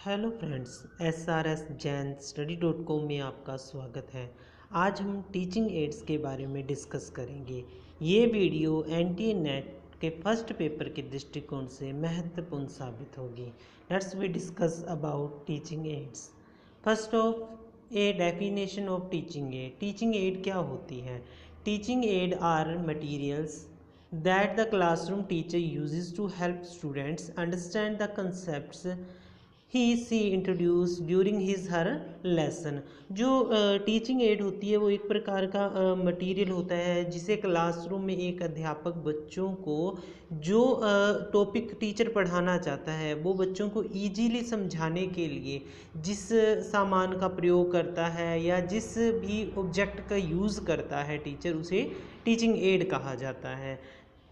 Hello friends, SRS Jain स्टडी.com में आपका स्वागत है। आज हम टीचिंग एड्स के बारे में डिस्कस करेंगे। ये वीडियो एनटीए नेट के फर्स्ट पेपर के दृष्टिकोण से महत्वपूर्ण साबित होगी। Let's we discuss about teaching aids. First of a definition of teaching aid. Teaching aid क्या होती है? Teaching aid are materials that the classroom teacher uses to help students understand the concepts he she introduced during his her lesson। जो teaching add होती है वो एक प्रकार का मटेरियल होता है जिसे क्लासरूम में एक अध्यापक बच्चों को जो टॉपिक टीचर पढ़ाना चाहता है वो बच्चों को इजीली समझाने के लिए जिस सामान का प्रयोग करता है या जिस भी ऑब्जेक्ट का यूज़ करता है टीचर, उसे टीचिंग एड कहा जाता है।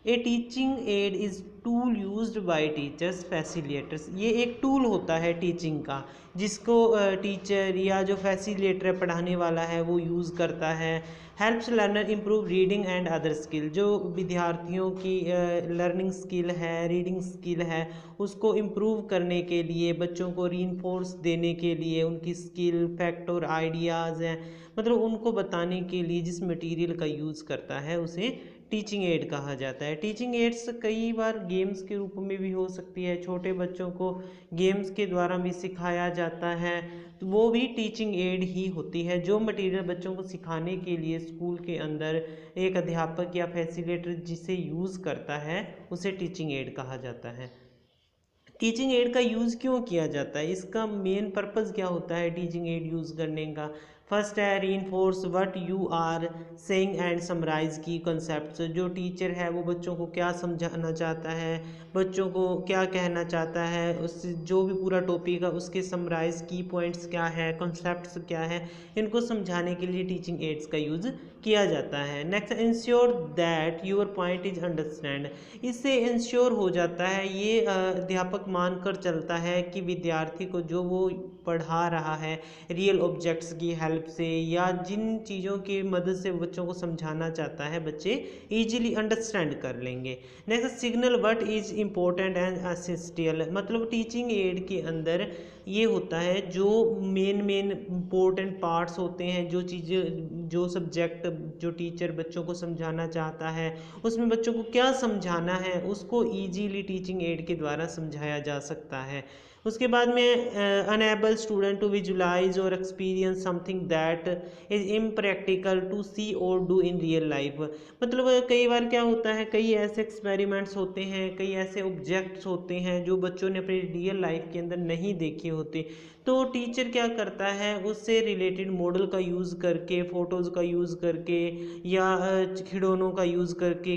A teaching aid is tool used by teachers facilitators. ये एक टूल होता है टीचिंग का जिसको टीचर या जो फैसिलिटेटर पढ़ाने वाला है वो यूज़ करता है। Helps learner improve reading and other skill. जो विद्यार्थियों की लर्निंग स्किल है, रीडिंग स्किल है, उसको इम्प्रूव करने के लिए, बच्चों को रीइंफोर्स देने के लिए, उनकी स्किल फैक्ट और आइडियाज़ हैं, मतलब उनको बताने के लिए जिस मटेरियल का यूज़ करता है उसे टीचिंग एड कहा जाता है। टीचिंग एड्स कई बार गेम्स के रूप में भी हो सकती है। छोटे बच्चों को गेम्स के द्वारा भी सिखाया जाता है, तो वो भी टीचिंग एड ही होती है। जो मटेरियल बच्चों को सिखाने के लिए स्कूल के अंदर एक अध्यापक या फैसिलिटेटर जिसे यूज़ करता है उसे टीचिंग एड कहा जाता है। टीचिंग एड का यूज़ क्यों किया जाता है? इसका मेन पर्पज़ क्या होता है टीचिंग एड यूज़ करने का? फर्स्ट है reinforce what you are saying and summarise key concepts. जो टीचर है वो बच्चों को क्या समझाना चाहता है, बच्चों को क्या कहना चाहता है, उस जो भी पूरा टॉपिक है उसके समराइज की पॉइंट्स क्या है, कॉन्सेप्ट्स क्या है, इनको समझाने के लिए टीचिंग एड्स का यूज़ किया जाता है। Next, ensure that your point is understand. इससे इंश्योर हो जाता है, ये अध्यापक मानकर चलता है कि विद्यार्थी को जो वो पढ़ा रहा है रियल ऑब्जेक्ट्स की हेल्प से या जिन चीज़ों की मदद से बच्चों को समझाना चाहता है बच्चे इजीली अंडरस्टैंड कर लेंगे। Next, signal what is important and essential. मतलब टीचिंग एड के अंदर ये होता है जो मेन इम्पोर्टेंट पार्ट्स होते हैं, जो चीज़ें, जो सब्जेक्ट जो टीचर बच्चों को समझाना चाहता है उसमें बच्चों को क्या समझाना है उसको ईजीली टीचिंग एड के द्वारा समझाया जा सकता है। उसके बाद में अनएबल स्टूडेंट टू विजुलाइज और experience something that is impractical to see और डू इन रियल लाइफ। मतलब कई बार क्या होता है, कई ऐसे एक्सपेरिमेंट्स होते हैं, कई ऐसे ऑब्जेक्ट्स होते हैं जो बच्चों ने अपनी रियल लाइफ के अंदर नहीं देखे होते, तो टीचर क्या करता है उससे रिलेटेड मॉडल का यूज़ करके, फ़ोटोज़ का यूज़ करके या खिलौनों का यूज़ करके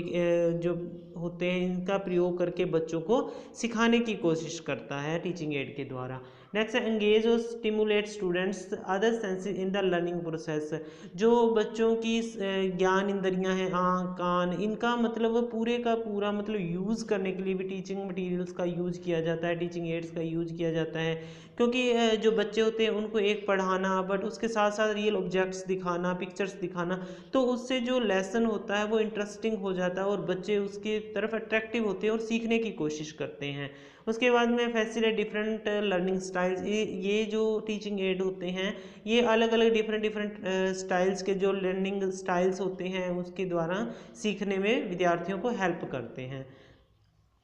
जो होते हैं इनका प्रयोग करके बच्चों को सिखाने की कोशिश करता है टीचिंग एड के द्वारा। नेक्स्ट, एंगेज और stimulate students other senses in the learning process. जो बच्चों की ज्ञान इंद्रियां हैं, आँख कान, इनका मतलब पूरे का पूरा मतलब यूज़ करने के लिए भी टीचिंग मटेरियल्स का यूज़ किया जाता है, टीचिंग एड्स का यूज़ किया जाता है। क्योंकि जो बच्चे होते हैं उनको एक पढ़ाना बट उसके साथ साथ रियल ऑब्जेक्ट्स दिखाना, पिक्चर्स दिखाना, तो उससे जो लेसन होता है वो इंटरेस्टिंग हो जाता है और बच्चे उसकी तरफ अट्रैक्टिव होते हैं और सीखने की कोशिश करते हैं। उसके बाद में फैसिलिटेट डिफरेंट लर्निंग स्टाइल्स। ये जो टीचिंग एड होते हैं ये अलग अलग डिफरेंट स्टाइल्स के जो लर्निंग स्टाइल्स होते हैं उसके द्वारा सीखने में विद्यार्थियों को हेल्प करते हैं।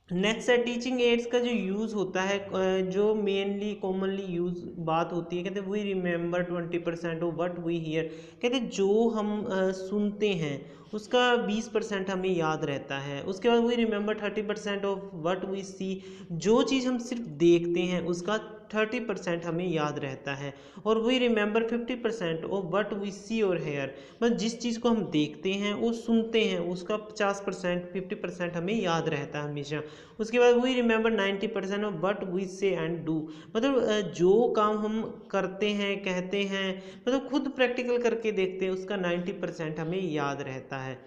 नेक्स्ट है टीचिंग एड्स का जो यूज़ होता है, जो मेनली कॉमनली यूज बात होती है, कहते हैं we remember 20% of what we hear. कहते हैं जो हम सुनते हैं उसका 20% हमें याद रहता है। उसके बाद we remember 30% of what we see. जो चीज़ हम सिर्फ देखते हैं उसका 30% हमें याद रहता है। और we remember 50% of what we see और हेयर। मतलब जिस चीज़ को हम देखते हैं वो सुनते हैं उसका 50% 50% हमें याद रहता है हमेशा। उसके बाद we remember 90% of what we say and do. मतलब जो काम हम करते हैं, कहते हैं, मतलब खुद प्रैक्टिकल करके देखते हैं उसका 90% हमें याद रहता है।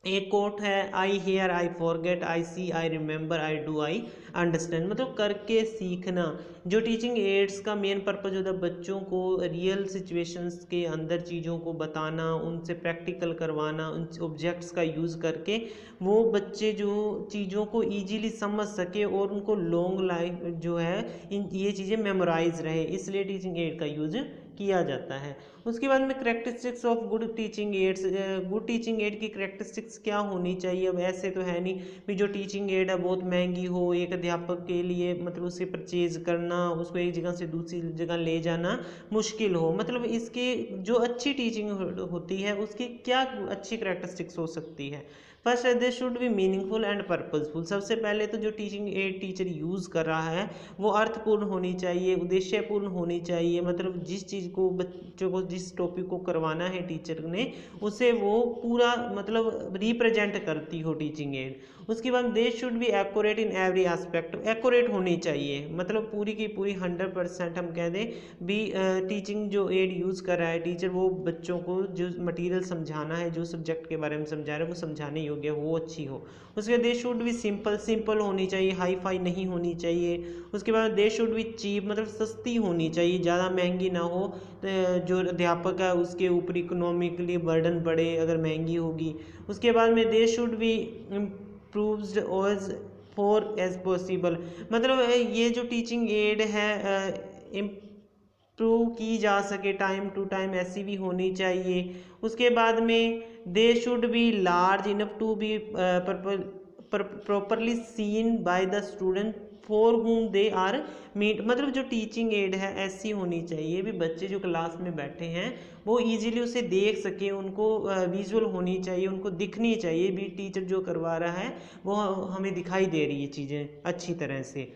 एक कोट है, I hear I forget, I see I remember, I do I understand, मतलब करके सीखना। जो टीचिंग एड्स का मेन पर्पज होता है बच्चों को रियल सिचुएशंस के अंदर चीज़ों को बताना, उनसे प्रैक्टिकल करवाना, उन ऑब्जेक्ट्स का यूज़ करके वो बच्चे जो चीज़ों को ईजीली समझ सके और उनको लॉन्ग लाइफ जो है इन ये चीज़ें मेमोराइज रहे, इसलिए टीचिंग एड का यूज़ किया जाता है। उसके बाद में characteristics of good teaching ads, good teaching add की करेक्टरिस्टिक्स क्या होनी चाहिए। अब ऐसे तो है नहीं भी जो टीचिंग एड है बहुत महंगी हो, एक अध्यापक के लिए मतलब उसे परचेज करना, उसको एक जगह से दूसरी जगह ले जाना मुश्किल हो। मतलब इसके जो अच्छी टीचिंग होती है उसकी क्या अच्छी करेक्टरिस्टिक्स हो सकती है। फर्स्ट है दे should B meaningful and purposeful. सबसे पहले तो जो टीचिंग एड टीचर यूज़ कर रहा है वो अर्थपूर्ण होनी चाहिए, उद्देश्यपूर्ण होनी चाहिए। मतलब जिस चीज़ को बच्चों को, जिस टॉपिक को करवाना है टीचर ने, उसे वो पूरा मतलब रिप्रेजेंट करती हो टीचिंग एड। उसके बाद दे should be accurate in every aspect, accurate होनी चाहिए, मतलब पूरी की पूरी 100% हम कह दें भी टीचिंग जो एड यूज़ कर रहा है टीचर, वो बच्चों को जो मटेरियल समझाना है, जो सब्जेक्ट के बारे में समझा रहे हैं वो समझाने योग्य हो, वो अच्छी हो। उसके बाद दे शुड बी सिंपल, सिंपल होनी चाहिए, हाई फाई नहीं होनी चाहिए। उसके बाद दे शुड बी चीप, मतलब सस्ती होनी चाहिए, ज़्यादा महंगी ना हो जो अध्यापक है उसके ऊपर इकोनॉमिकली बर्डन बढ़े अगर महंगी होगी। उसके बाद में they should be improved as far as possible, मतलब ये जो टीचिंग एड है इम्प्रूव की जा सके टाइम टू टाइम, ऐसी भी होनी चाहिए। उसके बाद में they should be large enough to be properly seen by the student for whom they are meant, मतलब जो टीचिंग एड है ऐसी होनी चाहिए भी बच्चे जो क्लास में बैठे हैं वो इजीली उसे देख सके, उनको विजुअल होनी चाहिए, उनको दिखनी चाहिए भी टीचर जो करवा रहा है वो हमें दिखाई दे रही है चीज़ें अच्छी तरह से।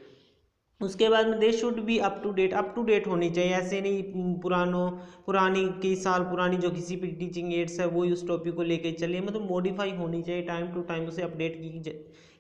उसके बाद में they should be up to date, up to date होनी चाहिए, ऐसे नहीं पुरानी कई साल पुरानी जो किसी भी टीचिंग एड्स है वो उस टॉपिक को लेके चलिए, मतलब मॉडिफाई होनी चाहिए, टाइम टू टाइम उसे अपडेट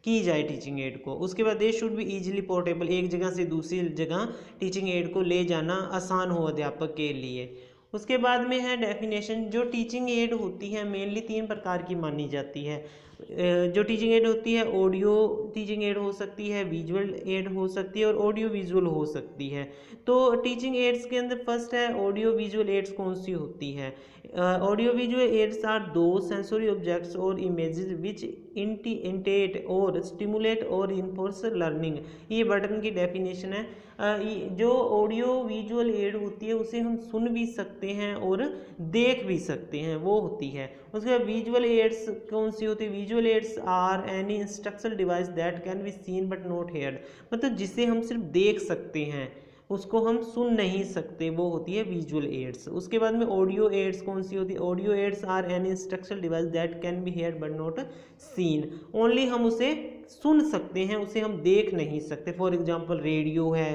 की जाए टीचिंग एड को। उसके बाद दे शुड बी इजीली पोर्टेबल, एक जगह से दूसरी जगह टीचिंग एड को ले जाना आसान हो अध्यापक के लिए। उसके बाद में है डेफिनेशन, जो टीचिंग एड होती है मेनली 3 प्रकार की मानी जाती है। जो टीचिंग एड होती है ऑडियो टीचिंग एड हो सकती है, विजुअल एड हो सकती है और ऑडियो विजुअल हो सकती है। तो टीचिंग एड्स के अंदर फर्स्ट है ऑडियो विजुअल एड्स कौन सी होती है। ऑडियो विजुअल एड्स आर दो सेंसरी ऑब्जेक्ट्स और इमेजेस विच इंटेट और स्टिमुलेट और इन्फोर्स लर्निंग। ये बटन की डेफिनेशन है। जो ऑडियो विजुअल एड होती है उसे हम सुन भी सकते हैं और देख भी सकते हैं, वो होती है। उसके बाद विजुअल एड्स कौन सी होती है, visual aids are any instructional device that can be seen but not heard, मतलब जिसे हम सिर्फ देख सकते हैं उसको हम सुन नहीं सकते, वो होती है विजुअल एड्स। उसके बाद में ऑडियो एड्स कौन सी होती है, audio aids are any instructional device that can be heard but not seen, only हम उसे सुन सकते हैं, उसे हम देख नहीं सकते। फॉर एग्जांपल रेडियो है,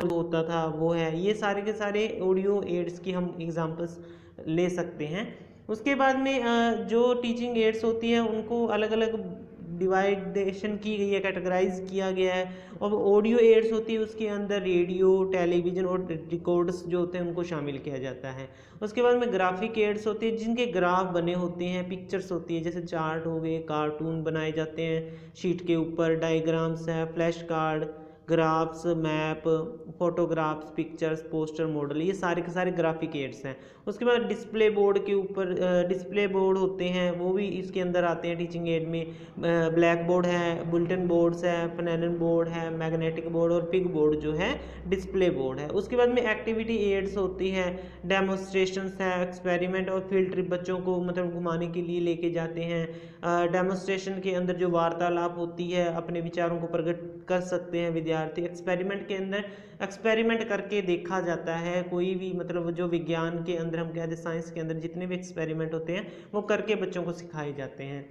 होता था वो है, ये सारे के सारे ऑडियो एड्स की हम एग्जांपल्स ले सकते हैं। उसके बाद में जो टीचिंग एड्स होती हैं उनको अलग अलग डिवाइडेशन की गई है, कैटेगराइज किया गया है। और ऑडियो एड्स होती है उसके अंदर रेडियो, टेलीविज़न और रिकॉर्ड्स जो होते हैं उनको शामिल किया जाता है। उसके बाद में ग्राफिक एड्स होती है जिनके ग्राफ बने होते हैं, पिक्चर्स होती है, जैसे चार्ट हो गए, कार्टून बनाए जाते हैं शीट के ऊपर, डायग्राम्स है, flash card, graphs, map, photographs, pictures, poster, model, ये सारे के सारे ग्राफिक एड्स हैं। उसके बाद डिस्प्ले बोर्ड के ऊपर डिस्प्ले बोर्ड होते हैं, वो भी इसके अंदर आते हैं टीचिंग एड में। ब्लैक बोर्ड है, बुलेटिन बोर्ड्स है, फनैलन बोर्ड है, मैग्नेटिक बोर्ड और पिग बोर्ड जो है डिस्प्ले बोर्ड है। उसके बाद में एक्टिविटी एड्स होती है, डेमोस्ट्रेशंस है, एक्सपेरिमेंट और फील्ड ट्रिप, बच्चों को मतलब घुमाने के लिए लेके जाते हैं। डेमोस्ट्रेशन के अंदर जो वार्तालाप होती है, अपने विचारों को प्रकट कर सकते हैं विद्यार्थी। एक्सपेरिमेंट के अंदर एक्सपेरिमेंट करके देखा जाता है, कोई भी मतलब जो विज्ञान के अंदर हम कहते हैं साइंस के अंदर जितने भी एक्सपेरिमेंट होते हैं वो करके बच्चों को सिखाए जाते हैं।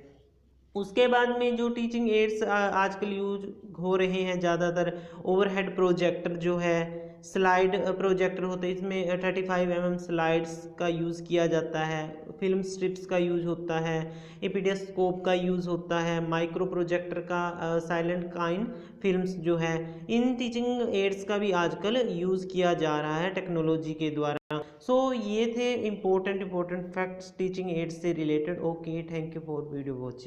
उसके बाद में जो टीचिंग एड्स आजकल यूज हो रहे हैं ज़्यादातर, ओवरहेड प्रोजेक्टर जो है, स्लाइड प्रोजेक्टर होते हैं, इसमें 35 mm स्लाइड्स का यूज़ किया जाता है, फिल्म स्ट्रिप्स का यूज़ होता है, एपीडियोस्कोप का यूज़ होता है, माइक्रो प्रोजेक्टर का, साइलेंट काइन फिल्म्स जो है, इन टीचिंग एड्स का भी आजकल यूज़ किया जा रहा है टेक्नोलॉजी के द्वारा। सो ये थे इम्पोर्टेंट फैक्ट्स टीचिंग एड्स से related. Okay, thank you for video watching.